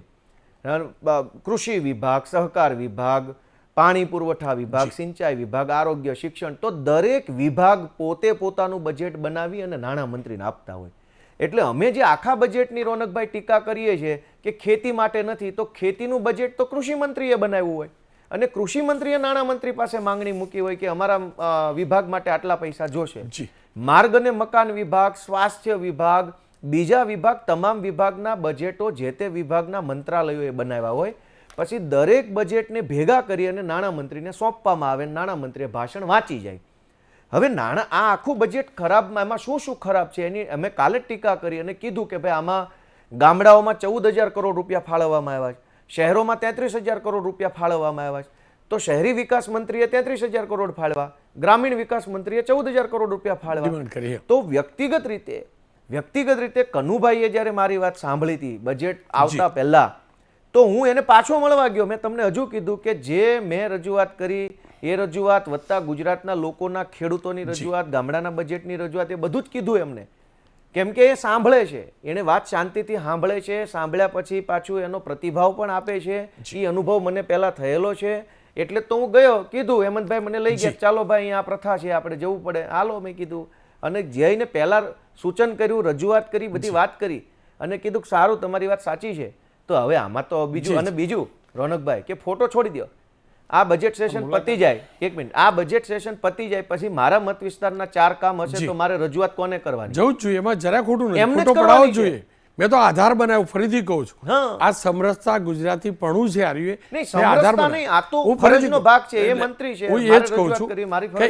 કૃષિ વિભાગ, સહકાર વિભાગ, પાણી પુરવઠા વિભાગ, સિંચાઈ વિભાગ, આરોગ્ય, શિક્ષણ, તો દરેક વિભાગ પોતે પોતાનું બજેટ બનાવી અને નાણામંત્રીને આપતા હોય. એટલે અમે જે આખા બજેટની રોનકભાઈ ટીકા કરીએ છીએ કે ખેતી માટે નથી, તો ખેતીનું બજેટ તો કૃષિ મંત્રીએ બનાવ્યું હોય અને કૃષિ મંત્રીએ નાણામંત્રી પાસે માંગણી મૂકી હોય કે અમારા વિભાગ માટે આટલા પૈસા જોશે. માર્ગ અને મકાન વિભાગ, સ્વાસ્થ્ય વિભાગ, બીજા વિભાગ, તમામ વિભાગના બજેટો જે તે વિભાગના મંત્રાલયોએ બનાવ્યા હોય. પછી દરેક બજેટને ભેગા કરી અને નાણામંત્રીને સોંપવામાં આવે, નાણામંત્રીએ ભાષણ વાંચી જાય. હવે આ આખું બજેટ ખરાબમાં એમાં શું શું ખરાબ છે એની અમે કાલે જ ટીકા કરી અને કીધું કે ભાઈ આમાં ગામડાઓમાં 14,000 કરોડ રૂપિયા ફાળવવામાં આવ્યા છે, શહેરોમાં 33,000 કરોડ રૂપિયા ફાળવવામાં આવ્યા છે. તો શહેરી વિકાસ મંત્રીએ 33,000 કરોડ ફાળવા, ગ્રામીણ વિકાસ મંત્રીએ 14,000 કરોડ રૂપિયા ફાળવા. તો વ્યક્તિગત રીતે કનુભાઈએ જ્યારે મારી વાત સાંભળી હતી બજેટ આવતા પહેલા, તો હું એને પાછો મળવા ગયો. મેં તમને હજુ કીધું કે જે મેં રજૂઆત કરી એ રજૂઆત વત્તા ગુજરાતના લોકોના, ખેડૂતોની રજૂઆત, ગામડાના બજેટની રજૂઆત, એ બધું જ કીધું એમને. કેમ કે એ સાંભળે છે, એને વાત શાંતિથી સાંભળે છે, સાંભળ્યા પછી પાછું એનો પ્રતિભાવ પણ આપે છે. એ અનુભવ મને પહેલા થયેલો છે. એટલે તો હું ગયો, કીધું હેમંતભાઈ મને લઈ ગયા, ચાલો ભાઈ અહીંયા પ્રથા છે, આપણે જવું પડે, હાલો મેં કીધું. અને જઈને પહેલા સૂચન કર્યું, રજૂઆત કરી, બધી વાત કરી અને કીધું સારું તમારી વાત સાચી છે. તો હવે આમાં તો બીજું રોનકભાઈ કે ફોટો છોડી દો, આ બજેટ સેશન પતી જાય, એક મિનિટ, આ બજેટ સેશન પતી જાય પછી મારા મત વિસ્તારના 4 કામ હશે તો મારે રજૂઆત કોને કરવાની? જવું જ જોઈએ, એમાં જરા ખોટું નથી, ફોટો પડાવવો જ જોઈએ. મેં તો આધાર બનાવ્યો, ફરીથી કહું છું, આ સમરસતા ગુજરાતી પણ છે. આધાર નહીં, આ તો ફરજનો ભાગ છે, એ મંત્રી છે, હું એ જ કહું છું કે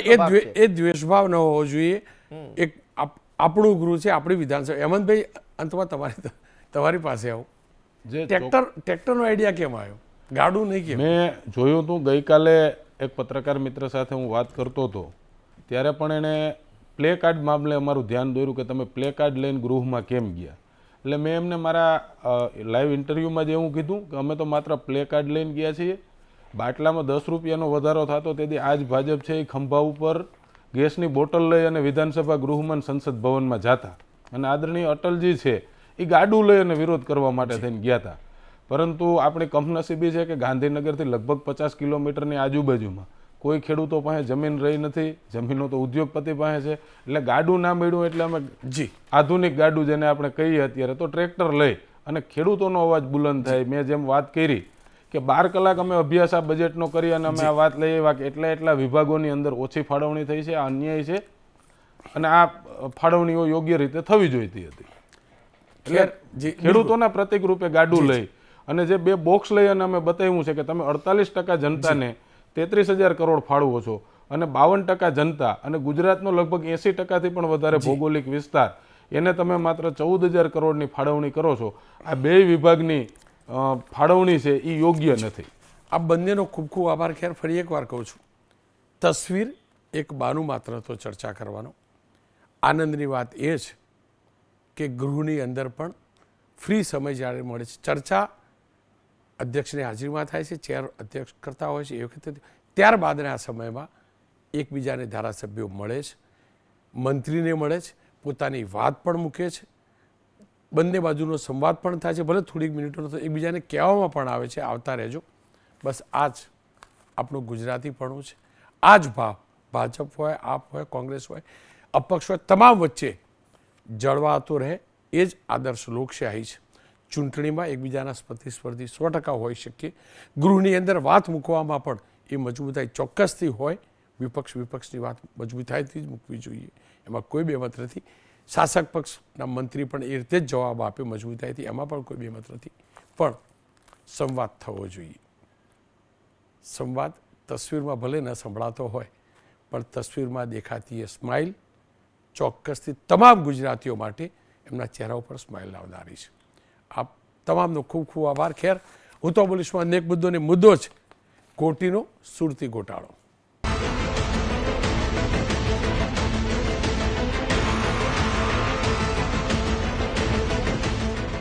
એ દ્વેષભાવ ન હોવો જોઈએ. એક આપણું ગૃહ છે, આપણી વિધાનસભા. હેમંતભાઈ, અંતમાં તમારી પાસે આવું, ટ્રેક્ટરનો આઈડિયા કેમ આવ્યો? ગાડું નહીં કેમ? મેં જોયું હતું ગઈકાલે એક પત્રકાર મિત્ર સાથે હું વાત કરતો હતો ત્યારે પણ એણે પ્લે કાર્ડ મામલે અમારું ધ્યાન દોર્યું કે તમે પ્લે કાર્ડ લઈને ગૃહમાં કેમ ગયા. એટલે મેં એમને મારા લાઈવ ઇન્ટરવ્યૂમાં જ એવું કીધું કે અમે તો માત્ર પ્લે કાર્ડ લઈને ગયા છીએ. બાટલામાં 10 રૂપિયાનો વધારો થતો તેથી આજ ભાજપ છે એ ખંભા ઉપર ગેસની બોટલ લઈ અને વિધાનસભા ગૃહમાં સંસદ ભવનમાં જતા અને આદરણીય અટલજી છે એ ગાડું લઈ અને વિરોધ કરવા માટે થઈને ગયા હતા. પરંતુ આપણી કમનસીબી છે કે ગાંધીનગરથી લગભગ 50 કિલોમીટરની આજુબાજુમાં કોઈ ખેડૂતો પાસે જમીન રહી નથી, જમીનો તો ઉદ્યોગપતિ પાસે છે. એટલે ગાડું ના મળ્યું એટલે અમે આધુનિક ગાડું જેને આપણે કહીએ અત્યારે તો ટ્રેક્ટર લઈ અને ખેડૂતોનો અવાજ બુલંદ થાય. મેં જેમ વાત કરી કે 12 કલાક અમે અભ્યાસ આ બજેટનો કરી અને અમે આ વાત લઈ આવ્યા કે એટલા વિભાગોની અંદર ઓછી ફાળવણી થઈ છે, આ અન્યાય છે અને આ ફાળવણીઓ યોગ્ય રીતે થવી જોઈતી હતી. એટલે ખેડૂતોના પ્રતિક રૂપે ગાડું લઈ અને જે 2 બોક્સ લઈ અને અમે બતાવ્યું છે કે તમે 48% જનતાને 33,000 કરોડ ફાળવો છો અને 52% જનતા અને ગુજરાતનો લગભગ 80%થી પણ વધારે ભૌગોલિક વિસ્તાર એને તમે માત્ર 14,000 કરોડની ફાળવણી કરો છો. આ 2 વિભાગની ફાળવણી છે એ યોગ્ય નથી. આ બંનેનો ખૂબ ખૂબ આભાર. ખેર ફરી એકવાર કહું છું, તસવીર એક બાનું માત્ર તો ચર્ચા કરવાનો. આનંદની વાત એ છે કે ગૃહની અંદર પણ ફ્રી સમય જ્યારે મળે છે, ચર્ચા અધ્યક્ષની હાજરીમાં થાય છે, ચેર અધ્યક્ષ કરતા હોય છે એ વખતે, ત્યારબાદના સમયમાં એકબીજાને ધારાસભ્યો મળે છે, મંત્રીને મળે છે, પોતાની વાત પણ મૂકે છે, બંને બાજુનો સંવાદ પણ થાય છે, ભલે થોડીક મિનિટોનો તો એકબીજાને કહેવામાં પણ આવે છે આવતા રહેજો. બસ આ જ આપણું ગુજરાતીપણું છે. આ જ ભાવ ભાજપ હોય, આપ હોય, કોંગ્રેસ હોય, અપક્ષ હોય, તમામ વચ્ચે જળવાતો રહે એ જ આદર્શ લોકશાહી છે. ચૂંટણીમાં એકબીજાના પ્રતિસ્પર્ધી 100% હોઈ શકીએ. ગૃહની અંદર વાત મૂકવામાં પણ એ મજબૂતાઈ ચોક્કસથી હોય. વિપક્ષની વાત મજબૂતાઈથી જ મૂકવી જોઈએ, એમાં કોઈ બેમત નથી. શાસક પક્ષના મંત્રી પણ એ રીતે જ જવાબ આપે મજબૂતાઈથી, એમાં પણ કોઈ બેમત નથી. પણ સંવાદ થવો જોઈએ. સંવાદ તસવીરમાં ભલે ન સંભળાતો હોય પણ તસવીરમાં દેખાતી એ સ્માઇલ ચોક્કસથી તમામ ગુજરાતીઓ માટે એમના ચહેરા ઉપર સ્માઇલ લાવનારી છે. આપ તમામનો ખૂબ ખૂબ આભાર. ખેર હું તો બોલીશમાં અનેક મુદ્દો છે, કોટીનો સુરતી ગોટાળો.